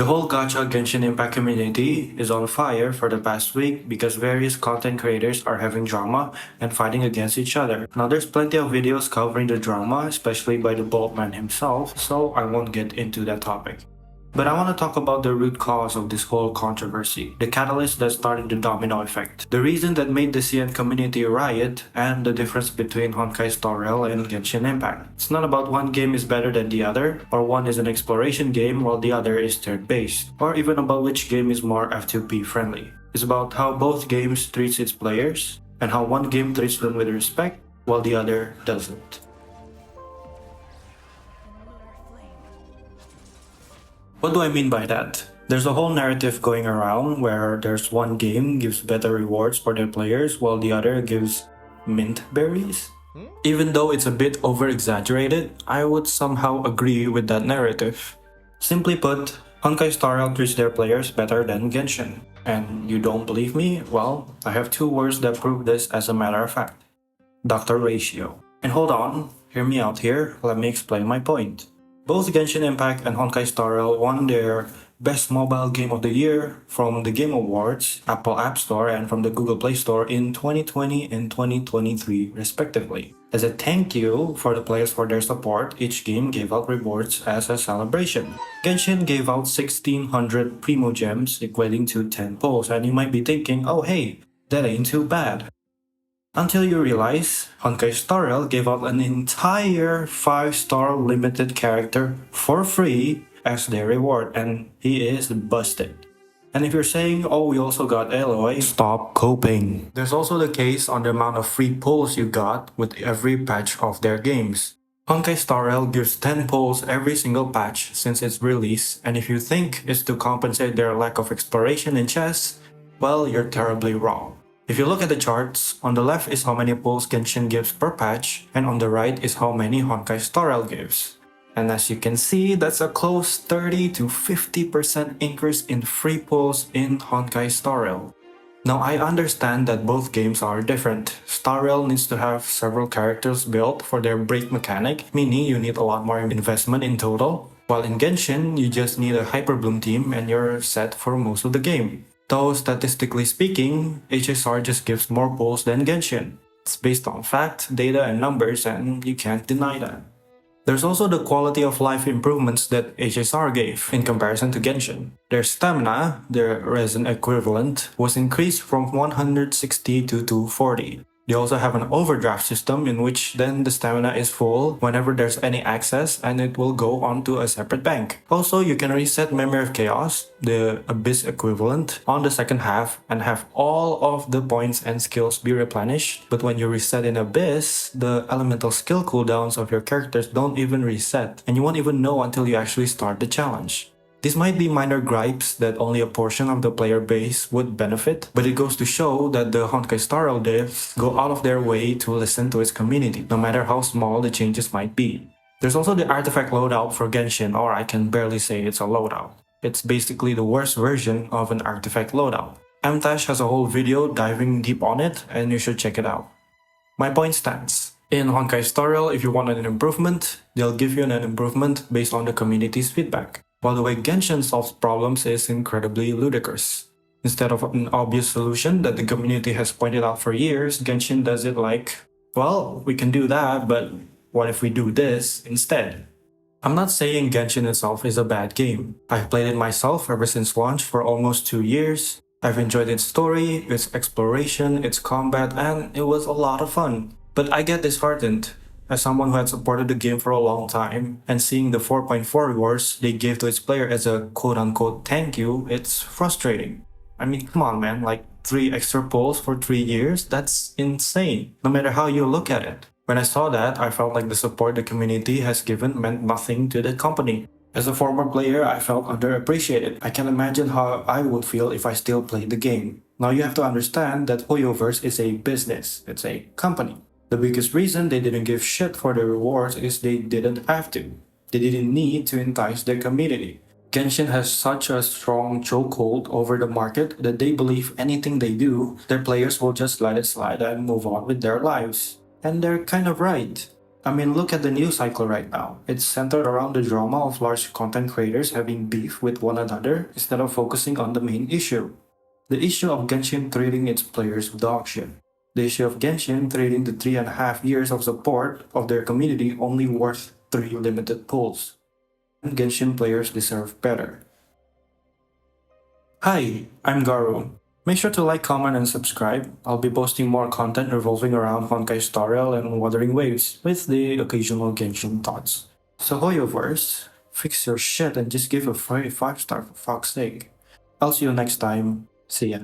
The whole gacha Genshin Impact community is on fire for the past week because various content creators are having drama and fighting against each other. Now there's plenty of videos covering the drama, especially by the bald man himself, so I won't get into that topic. But I want to talk about the root cause of this whole controversy, the catalyst that started the domino effect, the reason that made the CN community riot, and the difference between Honkai Star Rail and Genshin Impact. It's not about one game is better than the other, or one is an exploration game while the other is third-based, or even about which game is more F2P friendly. It's about how both games treats its players, and how one game treats them with respect while the other doesn't. What do I mean by that? There's a whole narrative going around where there's one game gives better rewards for their players while the other gives mint berries. Even though it's a bit over-exaggerated, I would somehow agree with that narrative. Simply put, Honkai Star Rail treats their players better than Genshin. And you don't believe me? Well, I have two words that prove this as a matter of fact. Doctor Ratio. And hold on, hear me out here, let me explain my point. Both Genshin Impact and Honkai Star Rail won their Best Mobile Game of the Year from the Game Awards, Apple App Store, and from the Google Play Store in 2020 and 2023 respectively. As a thank you for the players for their support, each game gave out rewards as a celebration. Genshin gave out 1600 Primo Gems equating to 10 pulls, and you might be thinking, oh hey, that ain't too bad. Until you realize, Honkai Star Rail gave out an entire 5-star limited character for free as their reward, and he is busted. And if you're saying, oh, we also got Aloy, stop coping. There's also the case on the amount of free pulls you got with every patch of their games. Honkai Star Rail gives 10 pulls every single patch since its release, and if you think it's to compensate their lack of exploration in chess, well, you're terribly wrong. If you look at the charts, on the left is how many pulls Genshin gives per patch, and on the right is how many Honkai Star Rail gives. And as you can see, that's a close 30 to 50% increase in free pulls in Honkai Star Rail. Now I understand that both games are different. Star Rail needs to have several characters built for their break mechanic, meaning you need a lot more investment in total, while in Genshin, you just need a Hyper Bloom team and you're set for most of the game. Though statistically speaking, HSR just gives more pulls than Genshin. It's based on fact, data, and numbers, and you can't deny that. There's also the quality of life improvements that HSR gave in comparison to Genshin. Their stamina, their resin equivalent, was increased from 160 to 240. They also have an overdraft system in which then the stamina is full whenever there's any access and it will go onto a separate bank. Also, you can reset Memory of Chaos, the Abyss equivalent, on the second half and have all of the points and skills be replenished. But when you reset in Abyss, the elemental skill cooldowns of your characters don't even reset, and you won't even know until you actually start the challenge. These might be minor gripes that only a portion of the player base would benefit, but it goes to show that the Honkai Star Rail devs go out of their way to listen to its community, no matter how small the changes might be. There's also the artifact loadout for Genshin, or I can barely say it's a loadout. It's basically the worst version of an artifact loadout. Mtash has a whole video diving deep on it, and you should check it out. My point stands. In Honkai Star Rail, if you want an improvement, they'll give you an improvement based on the community's feedback. While the way Genshin solves problems is incredibly ludicrous. Instead of an obvious solution that the community has pointed out for years, Genshin does it like, well, we can do that, but what if we do this instead? I'm not saying Genshin itself is a bad game. I've played it myself ever since launch for almost 2 years. I've enjoyed its story, its exploration, its combat, and it was a lot of fun. But I get disheartened. As someone who had supported the game for a long time, and seeing the 4.4 rewards they gave to its player as a quote-unquote thank you, it's frustrating. I mean, come on man, like 3 extra pulls for 3 years? That's insane, no matter how you look at it. When I saw that, I felt like the support the community has given meant nothing to the company. As a former player, I felt underappreciated. I can imagine how I would feel if I still played the game. Now you have to understand that Hoyoverse is a business, it's a company. The biggest reason they didn't give shit for the rewards is they didn't have to. They didn't need to entice their community. Genshin has such a strong chokehold over the market that they believe anything they do, their players will just let it slide and move on with their lives. And they're kind of right. I mean, look at the news cycle right now. It's centered around the drama of large content creators having beef with one another instead of focusing on the main issue. The issue of Genshin treating its players with dog shit. The issue of Genshin treating the 3.5 years of support of their community only worth 3 limited pulls. Genshin players deserve better. Hi, I'm Garu. Make sure to like, comment, and subscribe. I'll be posting more content revolving around Honkai Star and Wuthering Waves with the occasional Genshin thoughts. So Hoyoverse, fix your shit and just give a 5-star for fuck's sake. I'll see you next time. See ya.